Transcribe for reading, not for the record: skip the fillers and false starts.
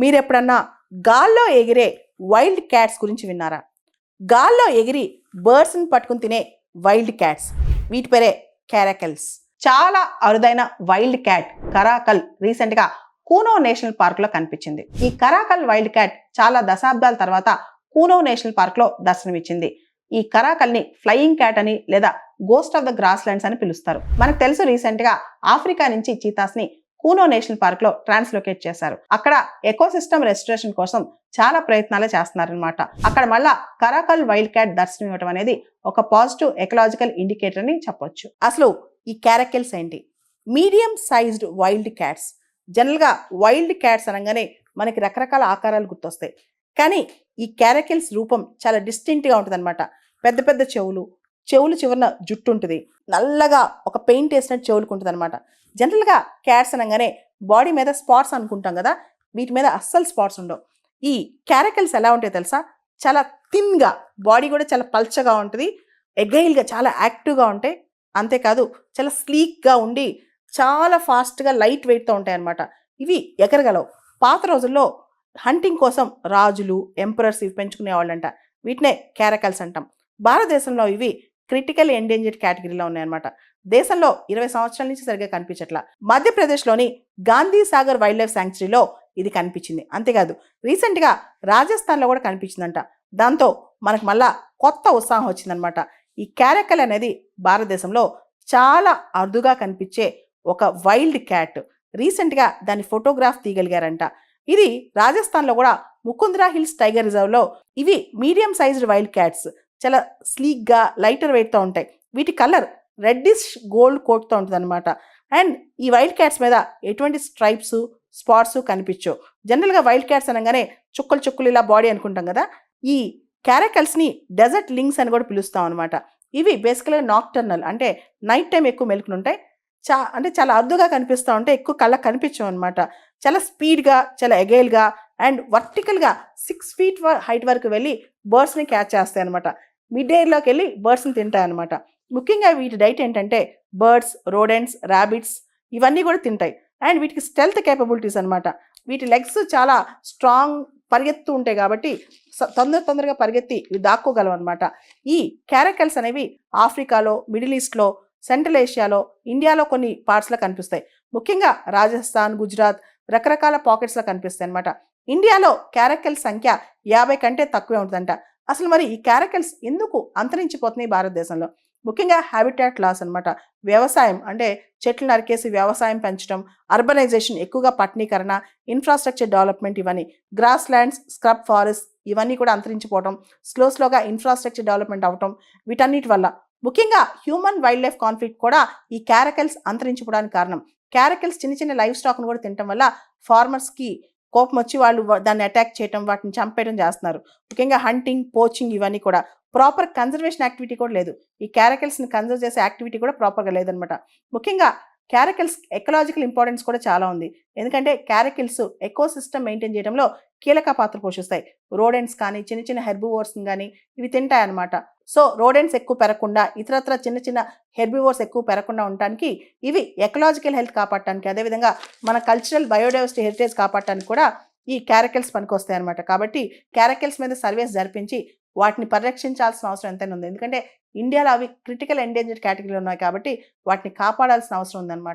మీరెప్పుడన్నా గాల్లో ఎగిరే వైల్డ్ క్యాట్స్ గురించి విన్నారా? గాల్లో ఎగిరి బర్డ్స్ని పట్టుకుని తినే వైల్డ్ క్యాట్స్, వీటి పేరే క్యారకల్స్. చాలా అరుదైన వైల్డ్ క్యాట్ కరాకల్ రీసెంట్గా కూనో నేషనల్ పార్క్లో కనిపించింది. ఈ కరాకల్ వైల్డ్ క్యాట్ చాలా దశాబ్దాల తర్వాత కూనో నేషనల్ పార్క్లో దర్శనమిచ్చింది. ఈ కరాకల్ని ఫ్లయింగ్ క్యాట్ అని లేదా ghost of the grass lands అని పిలుస్తారు. మనకు తెలుసు, రీసెంట్గా ఆఫ్రికా నుంచి చీతాస్ని కూనో నేషనల్ పార్క్ లో ట్రాన్స్లోకేట్ చేశారు. అక్కడ ఎకోసిస్టమ్ రెస్టరేషన్ కోసం చాలా ప్రయత్నాలు చేస్తున్నారనమాట. అక్కడ మళ్ళా కరాకల్ వైల్డ్ క్యాట్ దర్శనం ఇవ్వడం అనేది ఒక పాజిటివ్ ఎకలాజికల్ ఇండికేటర్ అని చెప్పొచ్చు. అసలు ఈ క్యారకల్స్ ఏంటి? Medium sized wild cats. జనరల్గా వైల్డ్ క్యాట్స్ అనగానే మనకి రకరకాల ఆకారాలు గుర్తొస్తాయి, కానీ ఈ క్యారకల్స్ రూపం చాలా డిస్టింక్ట్గా ఉంటుంది అనమాట. పెద్ద పెద్ద చెవులు చివరన జుట్టు ఉంటుంది, నల్లగా ఒక పెయింట్ వేసినట్టు చెవులకు ఉంటుంది అనమాట. జనరల్గా క్యాట్స్ అనగానే బాడీ మీద స్పాట్స్ అనుకుంటాం కదా, వీటి మీద అస్సలు స్పాట్స్ ఉండవు. ఈ క్యారకల్స్ ఎలా ఉంటాయో తెలుసా? చాలా థిన్గా, బాడీ కూడా చాలా పల్చగా ఉంటుంది, ఎగైల్గా చాలా యాక్టివ్గా ఉంటాయి. అంతేకాదు చాలా స్లీక్గా ఉండి చాలా ఫాస్ట్గా లైట్ వెయిట్తో ఉంటాయి అన్నమాట. ఇవి ఎగరగలవు. పాత రోజుల్లో హంటింగ్ కోసం రాజులు, ఎంపరర్స్ ఇవి పెంచుకునేవాళ్ళంట. వీటినే క్యారకల్స్ అంటాం. భారతదేశంలో ఇవి క్రిటికల్ ఎండేంజర్డ్ కేటగిరీలో ఉన్నాయన్నమాట. దేశంలో 20 సంవత్సరాల నుంచి సరిగ్గా కనిపించట్లా. మధ్యప్రదేశ్లోని గాంధీ సాగర్ వైల్డ్ లైఫ్ శాంక్చురీలో ఇది కనిపించింది. అంతేకాదు రీసెంట్గా రాజస్థాన్లో కూడా కనిపించిందంట. దాంతో మనకు మళ్ళా కొత్త ఉత్సాహం వచ్చిందనమాట. ఈ క్యారకల్ అనేది భారతదేశంలో చాలా అరుదుగా కనిపించే ఒక వైల్డ్ క్యాట్. రీసెంట్గా దాని ఫోటోగ్రాఫ్ తీయగలిగారంట. ఇది రాజస్థాన్లో కూడా ముకుంద్రా హిల్స్ టైగర్ రిజర్వ్లో ఇవి మీడియం సైజ్డ్ వైల్డ్ క్యాట్స్. చాలా స్లీక్గా లైటర్ వెయిట్తో ఉంటాయి. వీటి కలర్ రెడ్డిష్ గోల్డ్ కోట్తో ఉంటుంది అనమాట. అండ్ ఈ వైల్డ్ క్యాట్స్ మీద ఎటువంటి స్ట్రైప్స్, స్పాట్స్ కనిపించవు. జనరల్గా వైల్డ్ క్యాట్స్ అనగానే చుక్కలు ఇలా బాడీ అనుకుంటాం కదా. ఈ క్యారకల్స్ని డెజర్ట్ లింక్స్ అని కూడా పిలుస్తాం అనమాట. ఇవి బేసికల్గా నాక్టర్నల్, అంటే నైట్ టైం ఎక్కువ మెలుకుని ఉంటాయి. అంటే చాలా అరుదుగా కనిపిస్తూ ఉంటాయి, ఎక్కువ కళ్ళకు కనిపించవు అనమాట. చాలా స్పీడ్గా, చాలా ఎగైల్గా అండ్ వర్టికల్గా 6 feet హైట్ వరకు వెళ్ళి బర్డ్స్ని క్యాచ్ చేస్తాయి అనమాట. మిడ్ ఎయిర్లోకి వెళ్ళి బర్డ్స్ని తింటాయి అనమాట. ముఖ్యంగా వీటి డైట్ ఏంటంటే బర్డ్స్, రోడెంట్స్, ర్యాబిట్స్ ఇవన్నీ కూడా తింటాయి. అండ్ వీటికి స్టెల్త్ కేపబిలిటీస్ అనమాట. వీటి లెగ్స్ చాలా స్ట్రాంగ్, పరిగెత్తు ఉంటాయి కాబట్టి తొందరగా పరిగెత్తి ఇవి దాక్కోగలవు అనమాట. ఈ క్యారకల్స్ అనేవి ఆఫ్రికాలో, మిడిల్ ఈస్ట్లో, సెంట్రల్ ఏషియాలో, ఇండియాలో కొన్ని పార్ట్స్లో కనిపిస్తాయి. ముఖ్యంగా రాజస్థాన్, గుజరాత్ రకరకాల పాకెట్స్లో కనిపిస్తాయి అనమాట. ఇండియాలో క్యారకల్స్ సంఖ్య 50 కంటే తక్కువే ఉంటుందంట. అసలు మరి ఈ క్యారకల్స్ ఎందుకు అంతరించిపోతున్నాయి భారతదేశంలో? ముఖ్యంగా హ్యాబిటాట్ లాస్ అనమాట. వ్యవసాయం అంటే చెట్లు నరికేసి వ్యవసాయం పెంచడం, అర్బనైజేషన్, ఎక్కువగా పట్టణీకరణ, ఇన్ఫ్రాస్ట్రక్చర్ డెవలప్మెంట్, ఇవన్నీ గ్రాస్ ల్యాండ్స్, స్క్రబ్ ఫారెస్ట్ ఇవన్నీ కూడా అంతరించిపోవడం, స్లోగా ఇన్ఫ్రాస్ట్రక్చర్ డెవలప్మెంట్ అవటం, వీటన్నిటి వల్ల ముఖ్యంగా హ్యూమన్ వైల్డ్ లైఫ్ కాన్ఫ్లిక్ట్ కూడా ఈ క్యారకల్స్ అంతరించిపోవడానికి కారణం. క్యారకల్స్ చిన్న లైఫ్ స్టాక్ను కూడా తినడం వల్ల ఫార్మర్స్కి కోపం వచ్చి వాళ్ళు దాన్ని అటాక్ చేయడం, వాటిని చంపేయడం చేస్తున్నారు. ముఖ్యంగా హంటింగ్, పోచింగ్ ఇవన్నీ కూడా ప్రాపర్ కన్జర్వేషన్ యాక్టివిటీ కూడా లేదు. ఈ క్యారకల్స్ని కన్జర్వ్ చేసే యాక్టివిటీ కూడా ప్రాపర్గా లేదనమాట. ముఖ్యంగా క్యారకల్స్ ఎకలాజికల్ ఇంపార్టెన్స్ కూడా చాలా ఉంది. ఎందుకంటే క్యారకల్స్ ఎకోసిస్టమ్ మెయింటైన్ చేయడంలో కీలక పాత్ర పోషిస్తాయి. రోడెంట్స్ కానీ, చిన్న హెర్బివోర్స్ కానీ ఇవి తింటాయి అనమాట. సో రోడెంట్స్ ఎక్కువ పెరగకుండా, ఇతరత్ర చిన్న హెర్బివోర్స్ ఎక్కువ పెరగకుండా ఉండటానికి, ఇవి ఎకలాజికల్ హెల్త్ కాపాడటానికి, అదేవిధంగా మన కల్చరల్ బయోడైవర్సిటీ హెరిటేజ్ కాపాడటానికి కూడా ఈ క్యారకల్స్ పనికొస్తాయి అనమాట. కాబట్టి క్యారకల్స్ మీద సర్వేస్ జరిపించి వాటిని పరిరక్షించాల్సిన అవసరం ఎంతైనా ఉంది. ఎందుకంటే ఇండియాలో అవి క్రిటికల్ ఎండేంజర్డ్ కేటగిరీలో ఉన్నాయి కాబట్టి వాటిని కాపాడాల్సిన అవసరం ఉందన్నమాట.